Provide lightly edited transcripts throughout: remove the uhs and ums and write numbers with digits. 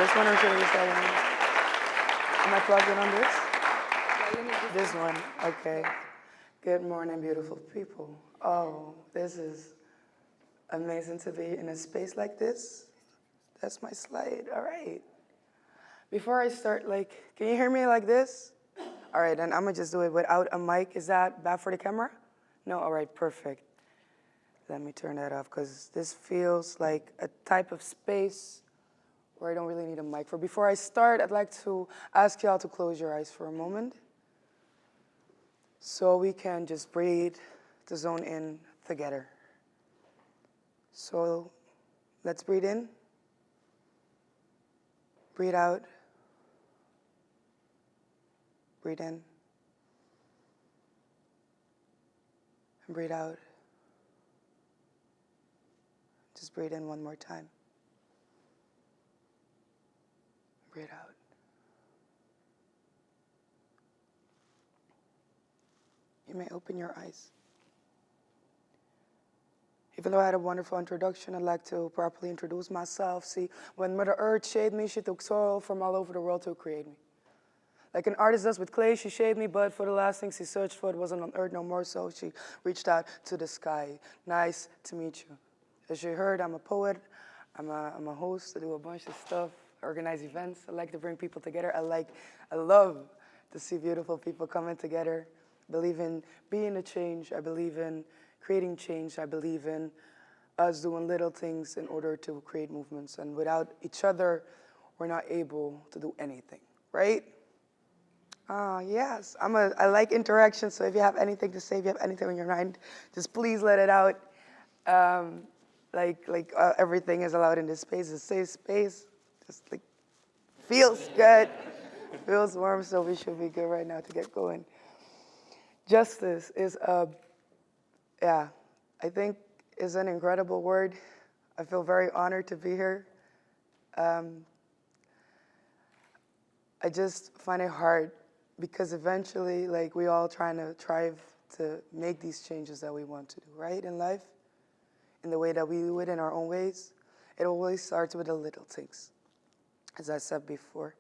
this one or should I use that one? Am I plugged in on this? Yeah, you need This one, okay. Good morning, beautiful people. Oh, this is amazing to be in a space like this. That's my slide, all right. Before I start, can you hear me like this? All right, then I'm gonna just do it without a mic. Is that bad for the camera? No, all right, perfect. Let me turn that off, because this feels like a type of space where I don't really need a mic for. Before I start, I'd like to ask y'all to close your eyes for a moment so we can just breathe to zone in together. So let's breathe in, breathe out, breathe in, and breathe out. Just breathe in one more time. Breathe out. You may open your eyes. Even though I had a wonderful introduction, I'd like to properly introduce myself. See, when Mother Earth shaped me, she took soil from all over the world to create me. Like an artist does with clay, she shaped me, but for the last thing she searched for, it wasn't on earth no more, so she reached out to the sky. Nice to meet you. As you heard, I'm a poet, I'm a host, I do a bunch of stuff, organize events. I like to bring people together. I love to see beautiful people coming together. I believe in being a change. I believe in creating change. I believe in us doing little things in order to create movements. And without each other, we're not able to do anything, right? Yes, I like interaction, so if you have anything to say, if you have anything on your mind, just please let it out. Everything is allowed in this space. It's a safe space. Just feels good, feels warm, so we should be good right now to get going. Justice is I think is an incredible word. I feel very honored to be here. I just find it hard because eventually, we all trying to strive to make these changes that we want to do, right, in life, in the way that we do it in our own ways. It always starts with the little things, as I said before,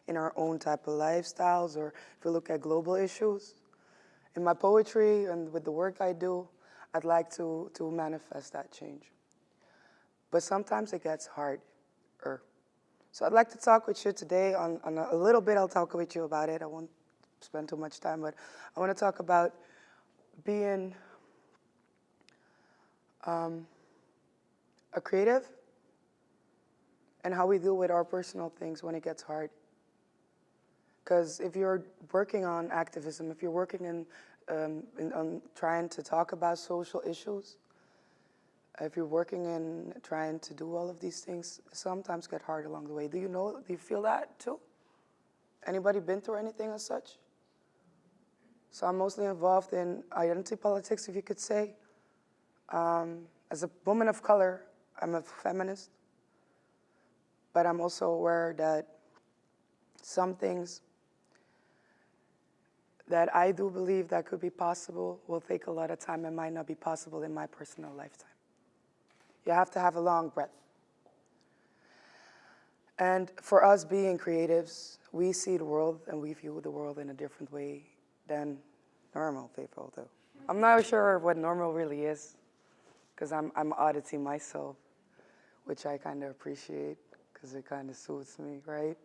in our own type of lifestyles, or if we look at global issues. In my poetry and with the work I do, I'd like to manifest that change. But sometimes it gets harder. So I'd like to talk with you today on a little bit. I'll talk with you about it. I won't spend too much time, but I want to talk about being a creative and how we deal with our personal things when it gets hard. Because if you're working on activism, if you're working on trying to talk about social issues, if you're working in trying to do all of these things, sometimes get hard along the way. Do you feel that too? Anybody been through anything as such? So I'm mostly involved in identity politics, if you could say. As a woman of color, I'm a feminist, but I'm also aware that some things that I do believe that could be possible will take a lot of time and might not be possible in my personal lifetime. You have to have a long breath. And for us being creatives, we see the world and we view the world in a different way than normal people do. I'm not sure what normal really is, because I'm auditing myself, which I kind of appreciate, because it kind of suits me, right?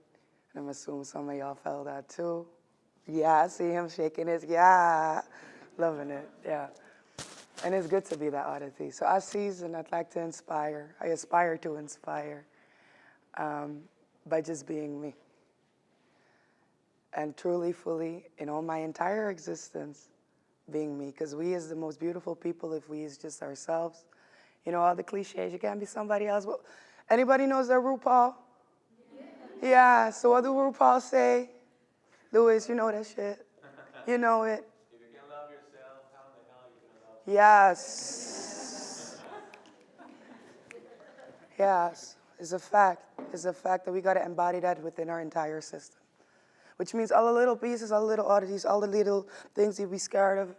And I'm assuming some of y'all felt that too. Yeah, I see him shaking his, yeah, loving it, yeah. And it's good to be that oddity. So I season, I'd like to inspire. I aspire to inspire by just being me. And truly, fully, in all my entire existence, being me. Because we is the most beautiful people if we is just ourselves. You know, all the cliches, you can't be somebody else. Well, anybody knows their RuPaul? Yeah, so what do RuPaul say? Louis, you know that shit. You know it. If you can love yourself, how in the hell are you going to love Yes. Yes, it's a fact. It's a fact that we got to embody that within our entire system. Which means all the little pieces, all the little oddities, all the little things that we scared of,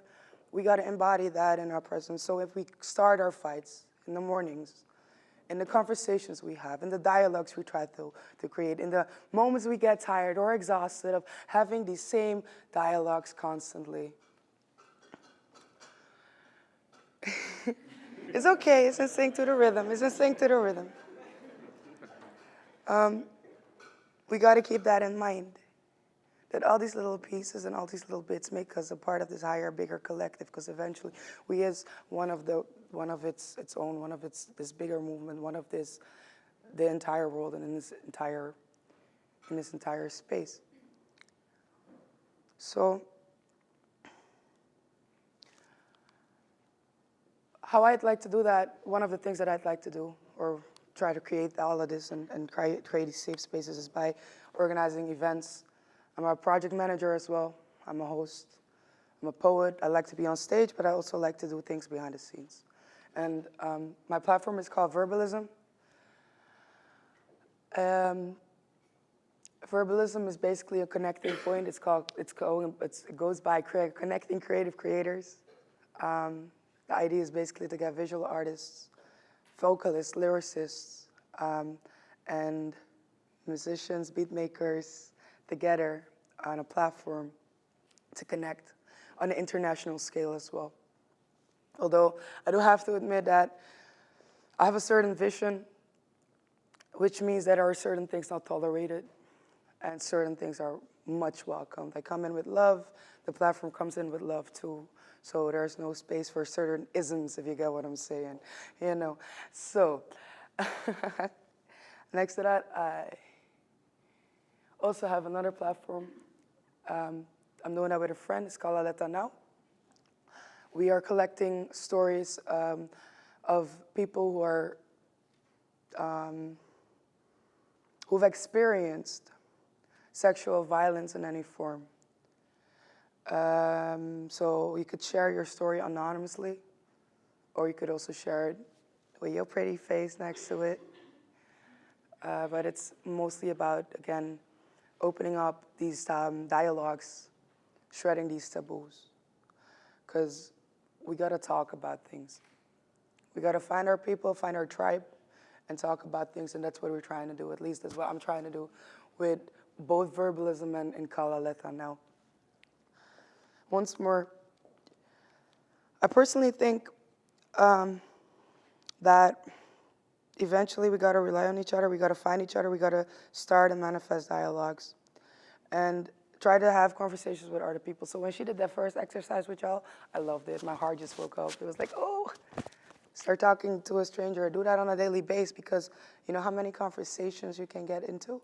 we got to embody that in our presence. So if we start our fights in the mornings, in the conversations we have, in the dialogues we try to create, in the moments we get tired or exhausted of having these same dialogues constantly. It's okay, it's in sync to the rhythm, it's in sync to the rhythm. We got to keep that in mind, that all these little pieces and all these little bits make us a part of this higher, bigger collective, because eventually we is one of its own, one of this bigger movement, one of the entire world and in this entire space. So how I'd like to do that, one of the things that I'd like to do, or try to create all of this and create these safe spaces, is by organizing events. I'm a project manager as well. I'm a host. I'm a poet. I like to be on stage, but I also like to do things behind the scenes. And my platform is called Verbalism. Verbalism is basically a connecting point. It goes by connecting creative creators. The idea is basically to get visual artists, vocalists, lyricists, and musicians, beat makers together on a platform to connect on an international scale as well. Although I do have to admit that I have a certain vision, which means that there are certain things not tolerated and certain things are much welcomed. I come in with love, the platform comes in with love too. So there's no space for certain isms, if you get what I'm saying, So next to that, I also have another platform. I'm doing that with a friend. It's called Aleta Now. We are collecting stories of people who've experienced sexual violence in any form. So you could share your story anonymously, or you could also share it with your pretty face next to it. But it's mostly about, again, opening up these dialogues, shredding these taboos. Because we gotta talk about things. We gotta find our people, find our tribe, and talk about things, and that's what we're trying to do. At least that's what I'm trying to do with both Verbalism and Kala Leta now. Once more, I personally think that eventually we gotta rely on each other, we gotta find each other, we gotta start and manifest dialogues and try to have conversations with other people. So when she did that first exercise with y'all, I loved it. My heart just woke up. It was like, oh, start talking to a stranger. Do that on a daily basis, because you know how many conversations you can get into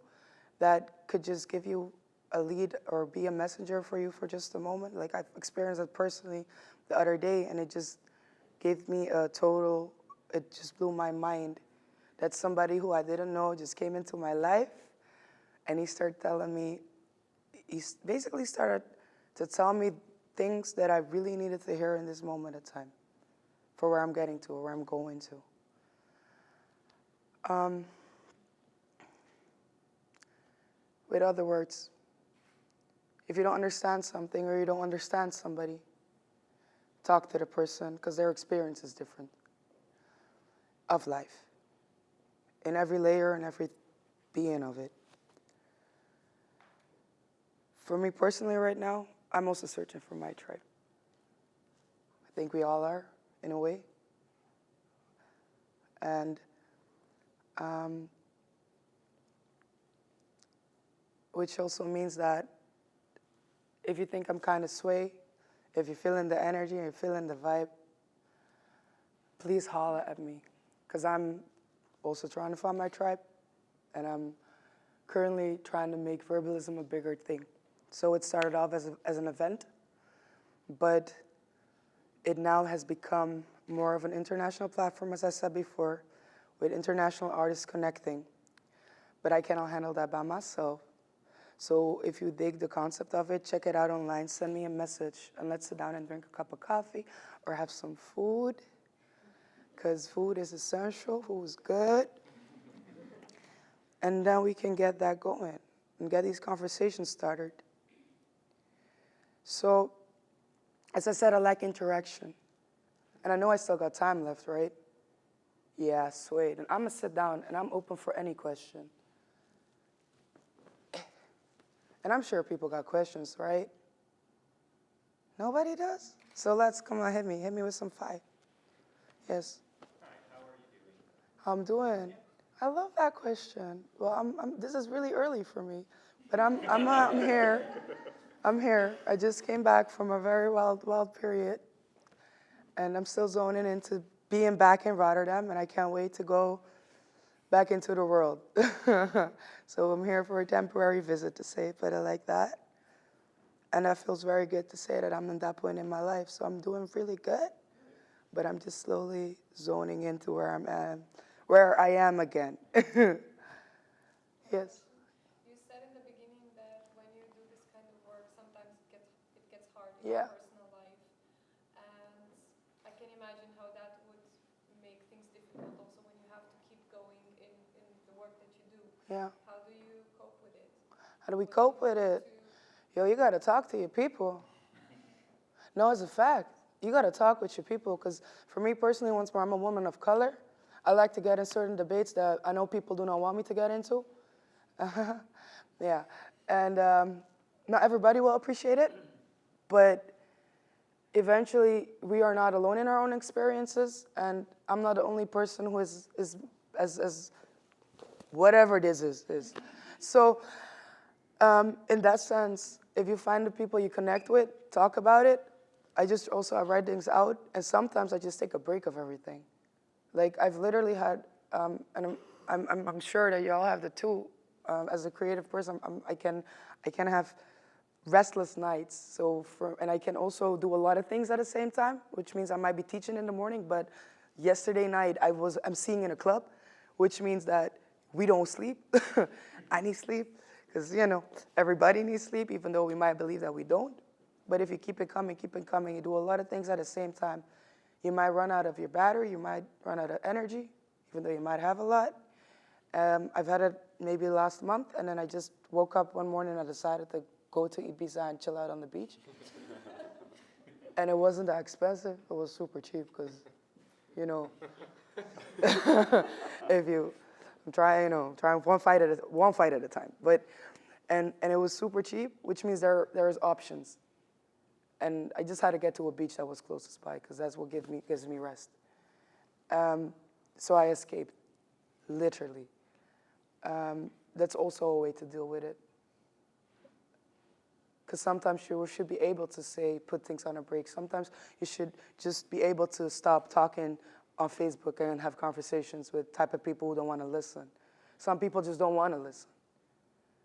that could just give you a lead or be a messenger for you for just a moment. Like, I've experienced it personally the other day, and it just gave me it just blew my mind that somebody who I didn't know just came into my life, and he basically started to tell me things that I really needed to hear in this moment of time for where I'm getting to or where I'm going to. With other words, if you don't understand something or you don't understand somebody, talk to the person, because their experience is different of life in every layer and every being of it. For me personally right now, I'm also searching for my tribe. I think we all are, in a way. And which also means that if you think I'm kind of sway, if you're feeling the energy and you're feeling the vibe, please holler at me, because I'm also trying to find my tribe, and I'm currently trying to make Verbalism a bigger thing. So it started off as an event, but it now has become more of an international platform, as I said before, with international artists connecting. But I cannot handle that by myself. So if you dig the concept of it, check it out online, send me a message, and let's sit down and drink a cup of coffee or have some food, because food is essential, food is good. And then we can get that going and get these conversations started. So, as I said, I like interaction. And I know I still got time left, right? Yeah, sweet. And I'm going to sit down, and I'm open for any question. And I'm sure people got questions, right? Nobody does? So let's, come on, hit me. Hit me with some fire. Yes. Hi, how are you doing? I'm doing. I love that question. Well, this is really early for me, but I'm here. I'm here. I just came back from a very wild period, and I'm still zoning into being back in Rotterdam, and I can't wait to go back into the world. So I'm here for a temporary visit, to say it better like that. And that feels very good to say that I'm in that point in my life. So I'm doing really good, but I'm just slowly zoning into where I am again. Yes. You said in the beginning that when you do this kind of work, sometimes it gets hard in Yeah. your personal life, and I can imagine how that would make things difficult. Also, when you have to keep going in the work that you do, Yeah. how do you cope with it? How do we What cope do you with do it? Yo, you gotta talk to your people. No, it's a fact. You gotta talk with your people, because for me personally, once more, I'm a woman of color. I like to get in certain debates that I know people do not want me to get into. Yeah, and not everybody will appreciate it, but eventually we are not alone in our own experiences, and I'm not the only person who is as whatever this is. So in that sense, if you find the people you connect with, talk about it. I write things out, and sometimes I just take a break of everything. Like I've literally had, and I'm sure that y'all have the too. As a creative person, I can have restless nights. And I can also do a lot of things at the same time, which means I might be teaching in the morning. But yesterday night I'm seeing in a club, which means that we don't sleep. I need sleep because everybody needs sleep, even though we might believe that we don't. But if you keep it coming, you do a lot of things at the same time. You might run out of your battery, you might run out of energy, even though you might have a lot. I've had it maybe last month, and then I just woke up one morning and I decided to go to Ibiza and chill out on the beach. And it wasn't that expensive, it was super cheap, because, if you, I'm trying one fight at a time. But, and it was super cheap, which means there's options. And I just had to get to a beach that was closest by, because that's what gives me rest. So I escaped, literally. That's also a way to deal with it. Because sometimes you should be able to put things on a break. Sometimes you should just be able to stop talking on Facebook and have conversations with type of people who don't want to listen. Some people just don't want to listen.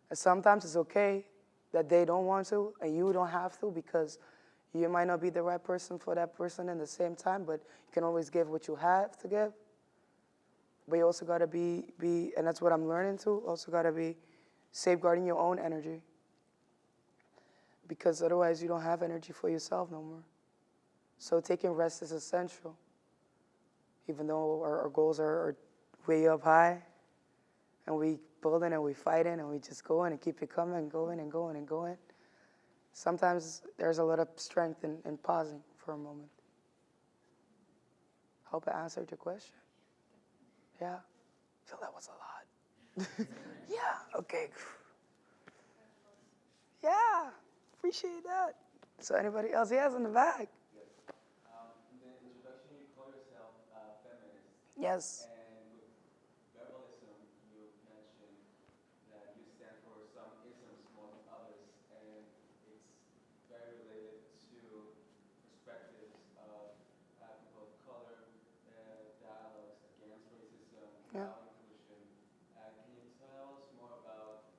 And sometimes it's okay that they don't want to and you don't have to, because you might not be the right person for that person in the same time, but you can always give what you have to give. But you also got to be, and that's what I'm learning too, also got to be safeguarding your own energy. Because otherwise you don't have energy for yourself no more. So taking rest is essential. Even though our goals are way up high, and we building and we fighting and we just going and keep it coming, going and going and going. Sometimes there's a lot of strength in pausing for a moment. Hope I answered your question. Yeah? I feel that was a lot. Yeah, okay. Yeah, appreciate that. So anybody else? Yes, in the back. Yes. In the introduction, you call yourself feminist. Yes. And with verbalism, you mentioned that you stand for some isms more than others, and it's very related to perspectives of people of color, dialogues against racism, Yeah. about inclusion. Can you tell us more about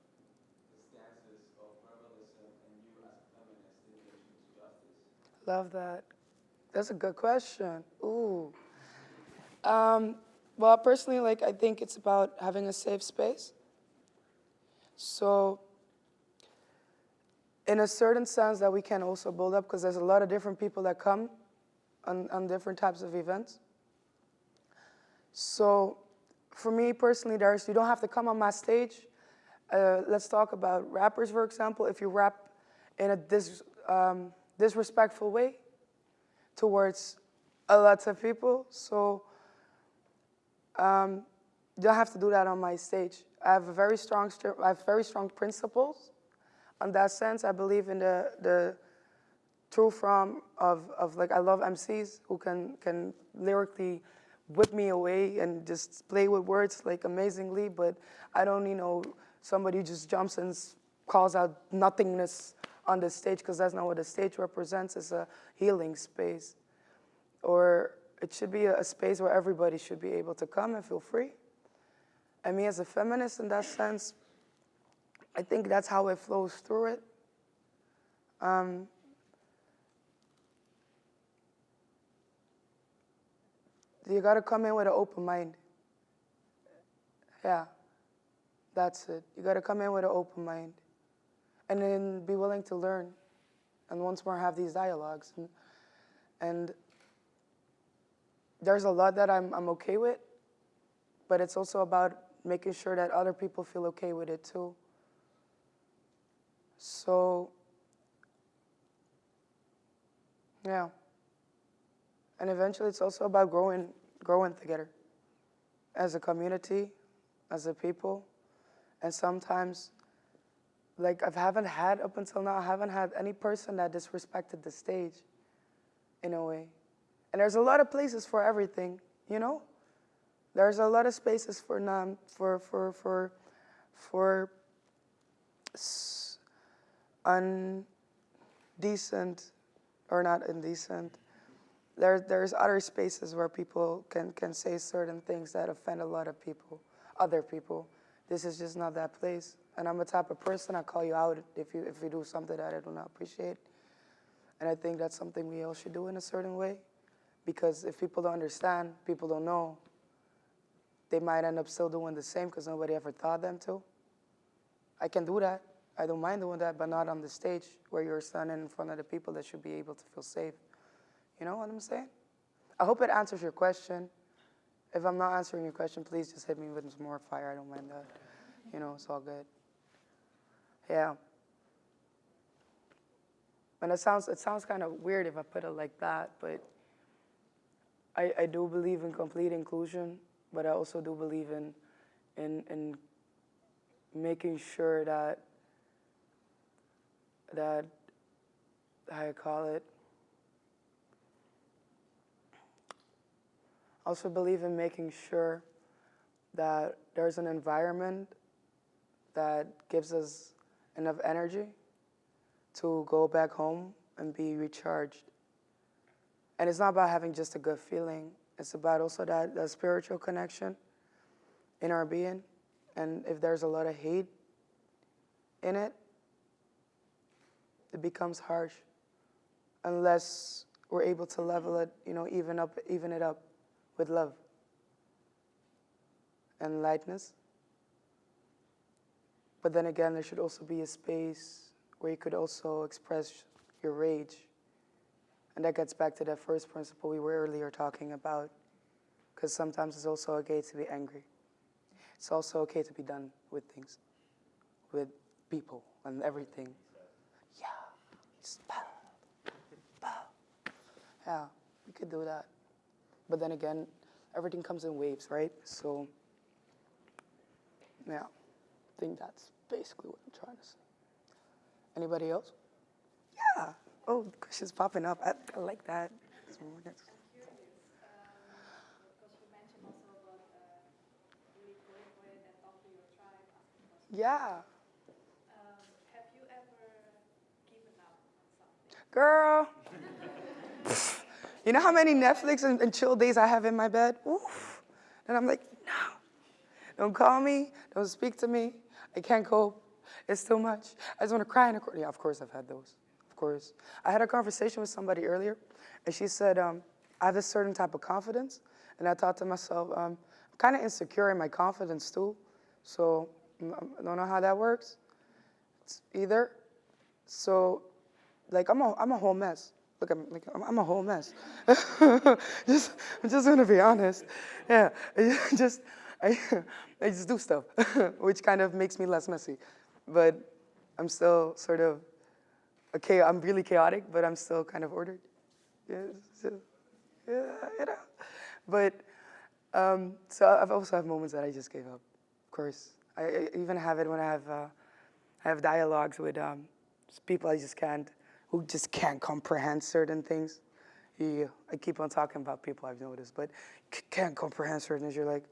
the stances of verbalism and you as a feminist in relation to justice? Love that. That's a good question. Ooh. Well, personally, I think it's about having a safe space. So, in a certain sense that we can also build up, because there's a lot of different people that come on different types of events. So, for me personally, you don't have to come on my stage. Let's talk about rappers, for example. If you rap in a disrespectful way towards a lot of people, so You don't have to do that on my stage. I have very strong principles. In that sense, I believe in the true form of like, I love MCs who can lyrically whip me away and just play with words like amazingly, but I don't, somebody who just jumps and calls out nothingness on the stage, because that's not what the stage represents. It's a healing space. Or it should be a space where everybody should be able to come and feel free. And me as a feminist in that sense, I think that's how it flows through it. You gotta come in with an open mind. Yeah, that's it. You gotta come in with an open mind. And then be willing to learn. And once more have these dialogues. And there's a lot that I'm okay with, but it's also about making sure that other people feel okay with it too. So, yeah. And eventually it's also about growing together as a community, as a people. And sometimes, like up until now, I haven't had any person that disrespected the stage in a way. And there's a lot of places for everything, There's a lot of spaces for undecent or not indecent. There's other spaces where people can say certain things that offend a lot of people, other people. This is just not that place. And I'm the type of person, I call you out if you do something that I do not appreciate. And I think that's something we all should do in a certain way. Because if people don't understand, people don't know, they might end up still doing the same because nobody ever taught them to. I can do that. I don't mind doing that, but not on the stage where you're standing in front of the people that should be able to feel safe. You know what I'm saying? I hope it answers your question. If I'm not answering your question, please just hit me with some more fire. I don't mind that. It's all good. Yeah. And it sounds kind of weird if I put it like that, but I do believe in complete inclusion, but I also do believe in making sure that how you call it. I also believe in making sure that there's an environment that gives us enough energy to go back home and be recharged. And it's not about having just a good feeling. It's about also that spiritual connection in our being. And if there's a lot of hate in it, it becomes harsh unless we're able to level it, even it up with love and lightness. But then again, there should also be a space where you could also express your rage. And that gets back to that first principle we were earlier talking about, because sometimes it's also okay to be angry. It's also okay to be done with things, with people and everything. Yeah, just pow, pow. Yeah, we could do that. But then again, everything comes in waves, right? So, yeah, I think that's basically what I'm trying to say. Anybody else? Yeah. Oh, the question's popping up. I like that. I'm curious, because you mentioned also about really going for it and talk to your tribe, asking questions. Yeah. Have you ever given up on something? Girl. You know how many Netflix and chill days I have in my bed? Oof. And I'm like, no. Don't call me. Don't speak to me. I can't cope. It's too much. I just want to cry in a corner. Yeah, of course I've had those. Of course. I had a conversation with somebody earlier, and she said, I have this certain type of confidence. And I thought to myself, I'm kind of insecure in my confidence too. So I don't know how that works. It's either. So, like, I'm a whole mess. Look, I'm a whole mess. I'm just gonna be honest. Yeah, I just do stuff, which kind of makes me less messy. But I'm still sort of, I'm really chaotic, but I'm still kind of ordered. Yeah, so, yeah, But So I've also have moments that I just gave up. Of course, I even have it when I have dialogues with people who just can't comprehend certain things. Yeah, I keep on talking about people I've noticed, but can't comprehend certain things. You're like,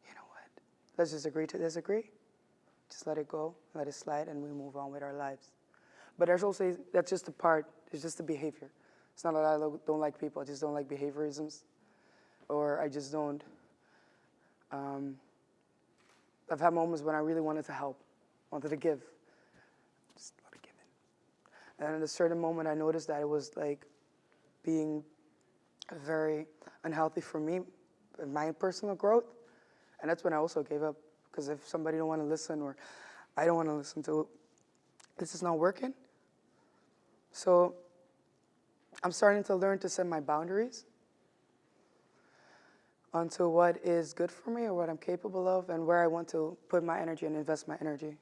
you know what? Let's just agree to disagree. Just let it go, let it slide, and we move on with our lives. But there's also, that's just a part, it's just the behavior. It's not that I don't like people, I just don't like behaviorisms. Or I just don't, I've had moments when I really wanted to help, wanted to give. Just let it give in. And at a certain moment I noticed that it was like being very unhealthy for me, in my personal growth. And that's when I also gave up. Because if somebody don't want to listen or I don't want to listen to, this is not working. So I'm starting to learn to set my boundaries onto what is good for me or what I'm capable of and where I want to put my energy and invest my energy.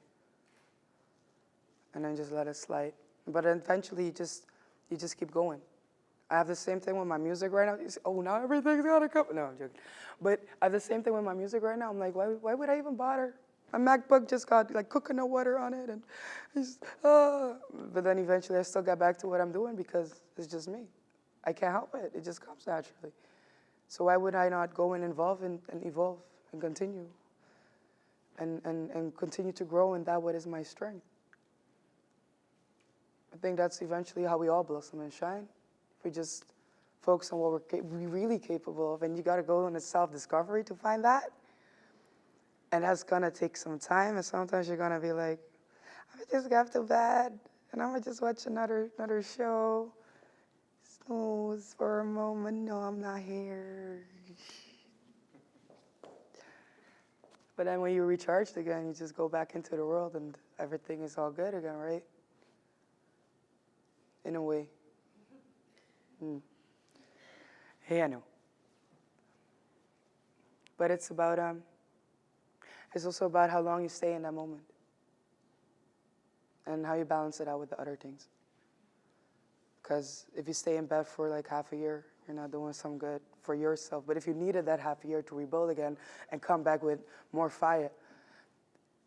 And then just let it slide. But eventually you just keep going. I have the same thing with my music right now. You say, oh, now everything's gotta come. No, I'm joking. But I have the same thing with my music right now. I'm like, why would I even bother? My MacBook just got like coconut water on it, and but then eventually I still got back to what I'm doing because it's just me. I can't help it. It just comes naturally. So why would I not go and involve and evolve and continue and continue to grow in that what is my strength? I think that's eventually how we all blossom and shine. If we just focus on what we're really capable of, and you got to go into self-discovery to find that. And that's going to take some time, and sometimes you're going to be like, I just got to bed, and I'm going to just watch another show, snooze for a moment, no, I'm not here. But then when you're recharged again, you just go back into the world, and everything is all good again, right? In a way. Hey, I know. But it's also about how long you stay in that moment and how you balance it out with the other things. Because if you stay in bed for like half a year, you're not doing some good for yourself. But if you needed that half a year to rebuild again and come back with more fire,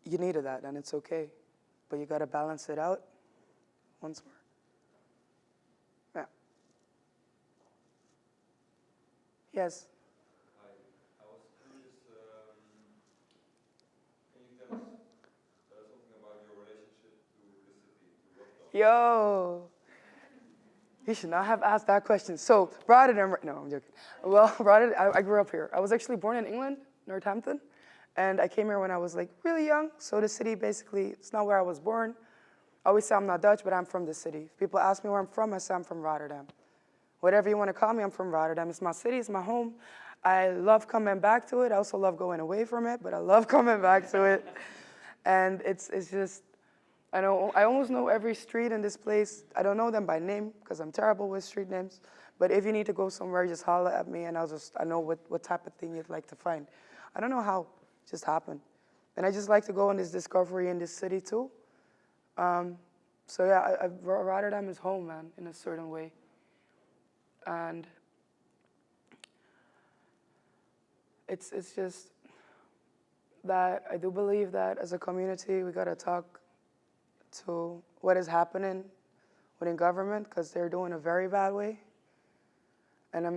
you needed that, and it's okay. But you got to balance it out once more. Yeah. Yes. Hi, I was curious, can you tell us something about your relationship to the city, to Rotterdam? Yo. You should not have asked that question. So, Rotterdam, no, I'm joking. Well, Rotterdam, I grew up here. I was actually born in England, Northampton, and I came here when I was like really young. So the city basically, it's not where I was born. I always say I'm not Dutch, but I'm from the city. If people ask me where I'm from, I say I'm from Rotterdam. Whatever you want to call me, I'm from Rotterdam. It's my city, it's my home. I love coming back to it. I also love going away from it, but I love coming back to it. And it's just, I almost know every street in this place. I don't know them by name because I'm terrible with street names. But if you need to go somewhere, just holler at me and I know what type of thing you'd like to find. I don't know how, it just happened. And I just like to go on this discovery in this city too. So yeah, Rotterdam is home, man, in a certain way. And it's just that I do believe that as a community, we gotta talk to what is happening within government because they're doing a very bad way. And I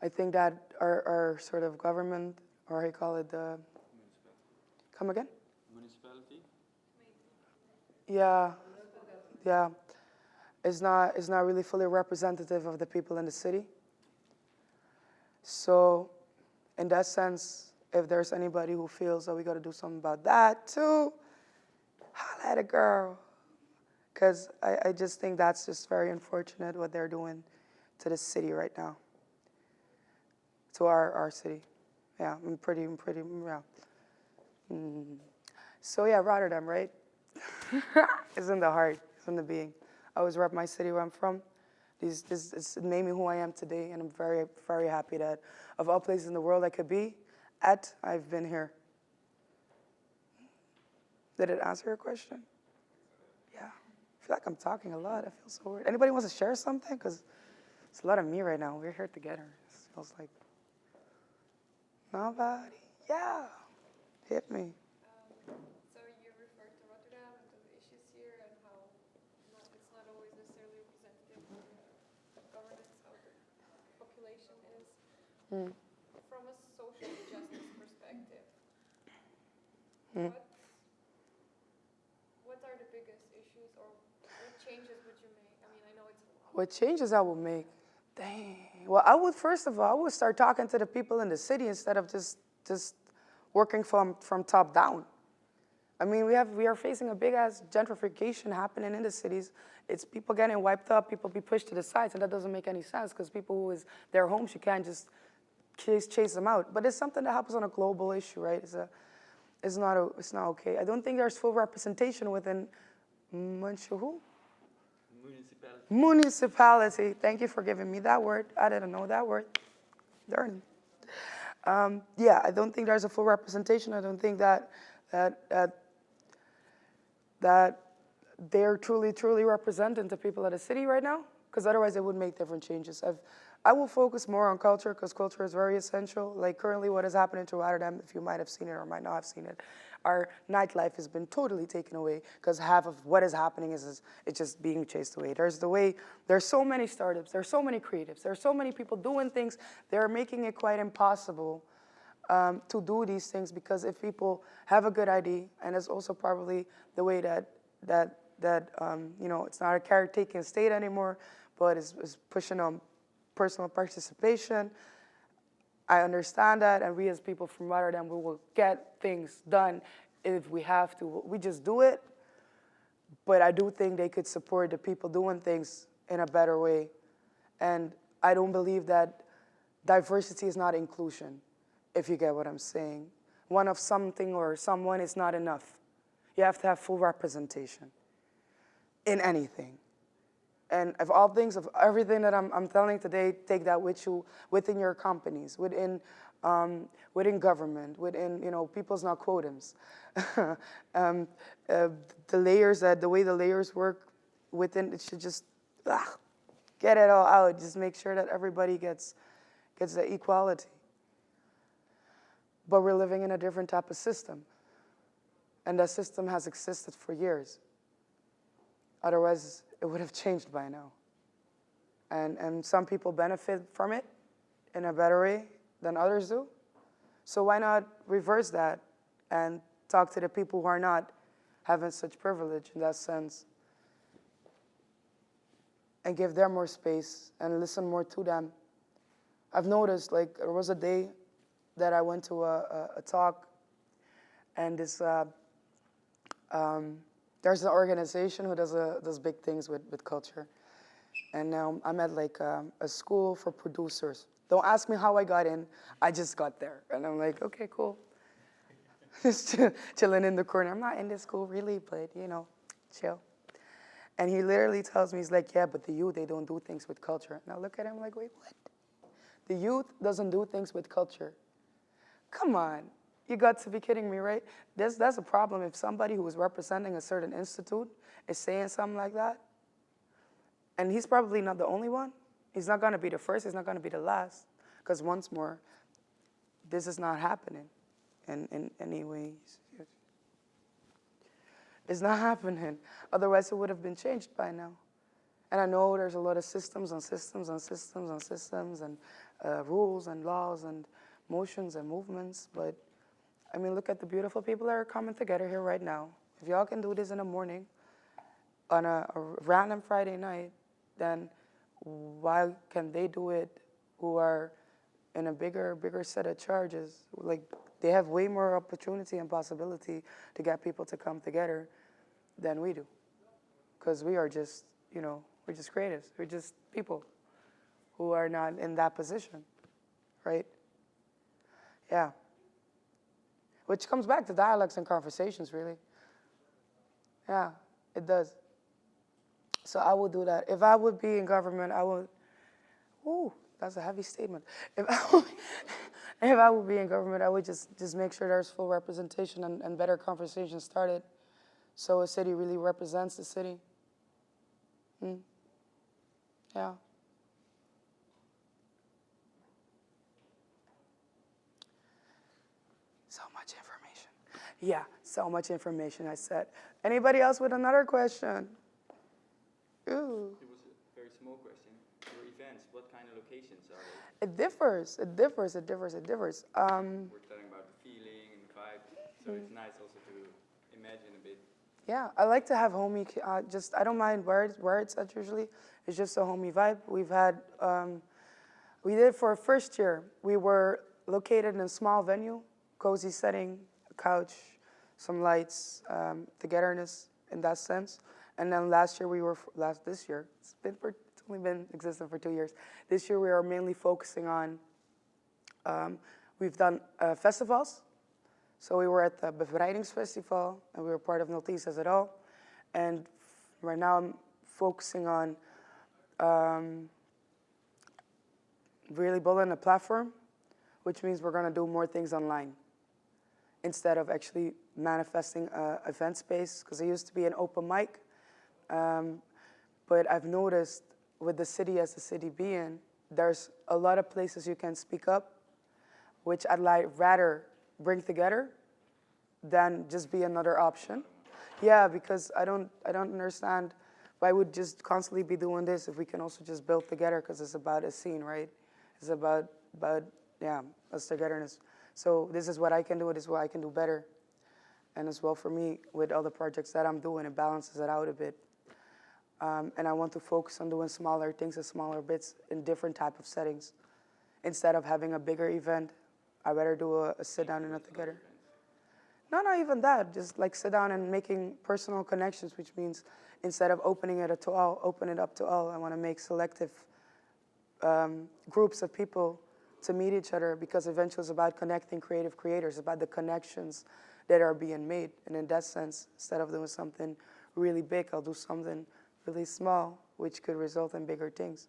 think that our sort of government, or how you call it, the, come again? Municipality? Yeah, is not really fully representative of the people in the city. So in that sense, if there's anybody who feels that we got to do something about that too, holla at a girl. Because I just think that's just very unfortunate what they're doing to the city right now. To our city. Yeah, I'm pretty, yeah. So yeah, Rotterdam, right? It's in the heart, it's in the being. I always rep my city where I'm from. It's made me who I am today, and I'm very, very happy that of all places in the world I could be at, I've been here. Did it answer your question? Yeah. I feel like I'm talking a lot. I feel so weird. Anybody wants to share something? Because it's a lot of me right now. We're here together. It's I was like, nobody. Yeah, hit me. So you referred to Rotterdam and to the issues here and how it's not always necessarily representative of governance, how the population is. Mm. From a social justice perspective, Mm. what are the biggest issues or what changes would you make? I mean, I know it's a lot. What changes I would make? Dang. Well, I would first of all, I would start talking to the people in the city instead of just working from top down. I mean, we are facing a big ass gentrification happening in the cities. It's people getting wiped up, people be pushed to the sides, and that doesn't make any sense because people who is their homes, you can't just chase them out. But it's something that happens on a global issue, right? It's not okay. I don't think there's full representation within Manchu. Municipality. Thank you for giving me that word. I didn't know that word. Darn. Yeah, I don't think there's a full representation. I don't think that they're truly representing the people of the city right now, because otherwise it would make different changes. I will focus more on culture, because culture is very essential. Like currently what is happening to Rotterdam, if you might have seen it or might not have seen it, our nightlife has been totally taken away, because half of what is happening is it's just being chased away. There's so many startups, there's so many creatives, there's so many people doing things, they're making it quite impossible to do these things, because if people have a good idea, and it's also probably the way that it's not a caretaking state anymore, but it's pushing on personal participation. I understand that, and we as people from Rotterdam, we will get things done if we have to. We just do it, but I do think they could support the people doing things in a better way. And I don't believe that diversity is not inclusion, if you get what I'm saying. One of something or someone is not enough. You have to have full representation in anything. And of all things, of everything that I'm telling today, take that with you within your companies, within government, within people's not quotums. The way the layers work within, it should just get it all out. Just make sure that everybody gets the equality. But we're living in a different type of system, and that system has existed for years. Otherwise, it would have changed by now. And some people benefit from it in a better way than others do. So why not reverse that and talk to the people who are not having such privilege in that sense, and give them more space and listen more to them. I've noticed, like, there was a day that I went to a talk, and there's an organization who does big things with culture. And now I'm at like a school for producers. Don't ask me how I got in, I just got there. And I'm like, okay, cool. Just chilling in the corner. I'm not in this school really, but chill. And he literally tells me, he's like, yeah, but the youth, they don't do things with culture. And I look at him like, wait, what? The youth doesn't do things with culture. Come on, you got to be kidding me, right? That's a problem if somebody who is representing a certain institute is saying something like that. And he's probably not the only one. He's not gonna be the first, he's not gonna be the last. Because once more, this is not happening in any ways. It's not happening. Otherwise, it would have been changed by now. And I know there's a lot of systems and systems and systems and systems and rules and laws and motions and movements, but I mean, look at the beautiful people that are coming together here right now. If y'all can do this in the morning, on a random Friday night, then why can they do it who are in a bigger set of charges? Like, they have way more opportunity and possibility to get people to come together than we do. Because we are just, we're just creatives. We're just people who are not in that position, right? Yeah. Which comes back to dialogues and conversations, really. Yeah, it does. So I would do that. If I would be in government, I would, that's a heavy statement. If I would be in government, I would just make sure there's full representation and better conversations started, so a city really represents the city. Yeah. Yeah, so much information I said. Anybody else with another question? Ooh. It was a very small question. Your events, what kind of locations are they? It differs. It differs. It differs. It differs. We're talking about the feeling and the vibe, so it's nice also to imagine a bit. Yeah, I like to have homey. Just I don't mind where it's at usually. It's just a homey vibe. We've had. We did for our first year. We were located in a small venue, cozy setting, a couch, some lights, togetherness in that sense. And then last year this year it's only been existing for 2 years. This year we are mainly focusing on. We've done festivals. So we were at the Bevrijdingsfestival and we were part of Noticias at All. And right now I'm focusing on really building a platform, which means we're gonna do more things online instead of actually manifesting an event space, because it used to be an open mic. But I've noticed with the city as the city being, there's a lot of places you can speak up, which I'd rather bring together than just be another option. Yeah, because I don't understand why would just constantly be doing this if we can also just build together, because it's about a scene, right? It's about us togetherness. So this is what I can do, this is what I can do better. And as well for me, with all the projects that I'm doing, it balances it out a bit. And I want to focus on doing smaller things and smaller bits in different type of settings. Instead of having a bigger event, I'd rather do a sit down and a together. No, not even that. Just like sit down and making personal connections, which means instead of opening it to all, open it up to all. I want to make selective groups of people to meet each other, because eventually it's about connecting creative creators, about the connections that are being made. And in that sense, instead of doing something really big, I'll do something really small, which could result in bigger things.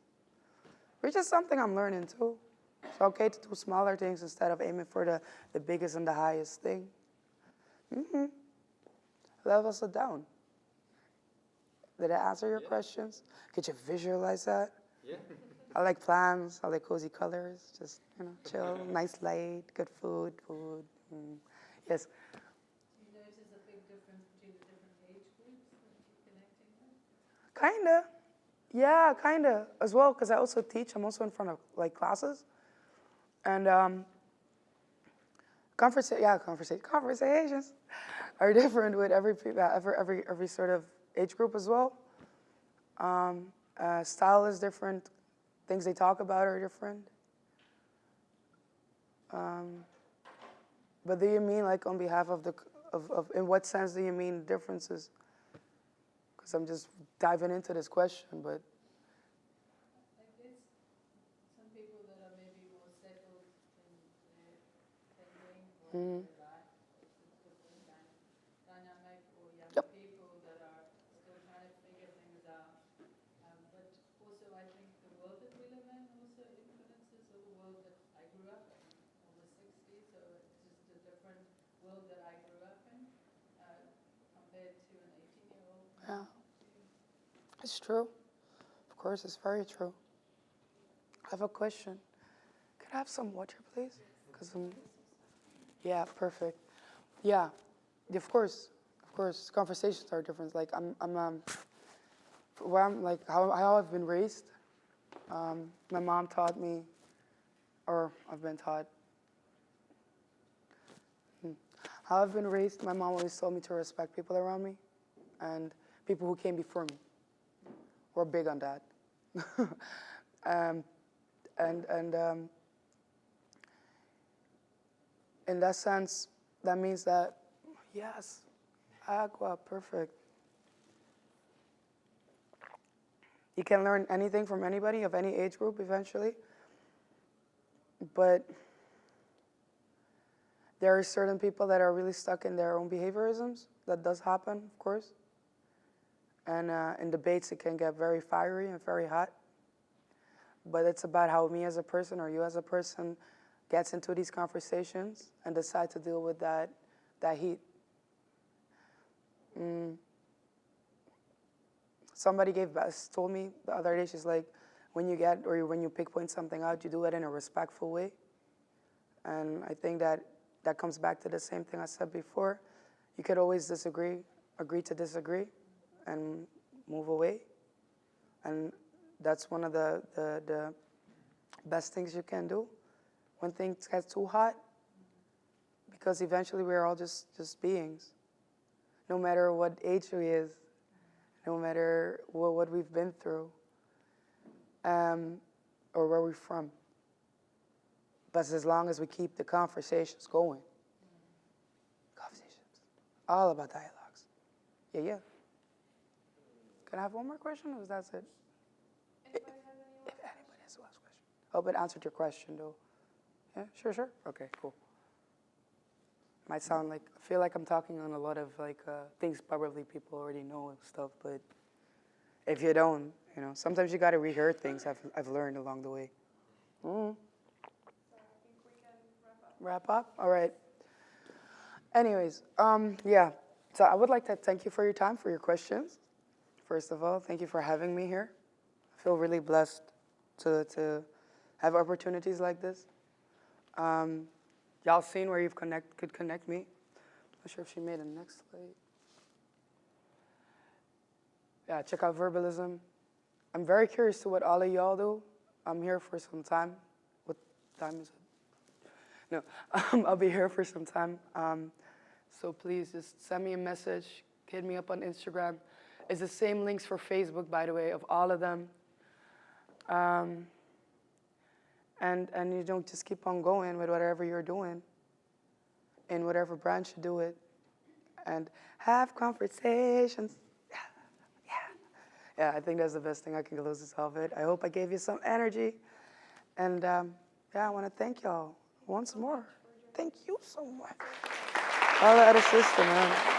Which is something I'm learning too. It's okay to do smaller things instead of aiming for the biggest and the highest thing. Levels it down. Did I answer your questions? Could you visualize that? Yeah. I like plants, I like cozy colors, just, chill, nice light, good food. Yes. Do you notice a big difference between the different age groups that you're connecting with? Kinda. Yeah, kinda, as well, because I also teach. I'm also in front of, classes. And conversations are different with every sort of age group as well. Style is different. Things they talk about are different. But do you mean on behalf of in what sense do you mean differences? Because I'm just diving into this question, but. I guess some people that are maybe more settled in their thinking or their life, it's a different kind of dynamic, or younger people that are still trying to figure things out. But also I think the world that we live in also influences the world that I grew up in. I'm almost 60, so it's just a different world that I grew up in compared to an 18-year-old. Yeah. It's true. Of course, it's very true. I have a question. Could I have some water, please? Yeah, perfect. Yeah, of course. Conversations are different. How I've been raised. My mom taught me, or I've been taught. How I've been raised, my mom always told me to respect people around me, and people who came before me. We're big on that. In that sense, that means that, yes, agua, perfect. You can learn anything from anybody of any age group eventually, but there are certain people that are really stuck in their own behaviorisms. That does happen, of course. And in debates, it can get very fiery and very hot. But it's about how me as a person or you as a person gets into these conversations and decide to deal with that heat. Somebody told me the other day, she's like, when you pinpoint something out, you do it in a respectful way. And I think that comes back to the same thing I said before. You could always disagree, agree to disagree, and move away. And that's one of the best things you can do when things get too hot, because eventually we're all just beings. No matter what age we is, no matter what we've been through, or where we're from. But as long as we keep the conversations going, conversations, all about dialogues. Yeah. Can I have one more question, or is that it? Anybody has any more If anybody has a last question. Hope it answered your question, though. Yeah, sure. Okay, cool. Might sound like, I feel like I'm talking on a lot of things probably people already know and stuff, but if you don't, sometimes you got to rehear things I've learned along the way. So I think we can wrap up. Wrap up? All right. Anyways, yeah. So I would like to thank you for your time, for your questions. First of all, thank you for having me here. I feel really blessed to have opportunities like this. Y'all seen where you could connect me. Not sure if she made a next slide. Yeah, check out Verbalism. I'm very curious to what all of y'all do. I'm here for some time. What time is it? No, I'll be here for some time. So please just send me a message, hit me up on Instagram. It's the same links for Facebook, by the way, of all of them. And you don't just keep on going with whatever you're doing, in whatever branch you do it, and have conversations. Yeah, I think that's the best thing I can close this off with. I hope I gave you some energy. And yeah, I want to thank y'all once more. Thank you so much. All the other sister, man.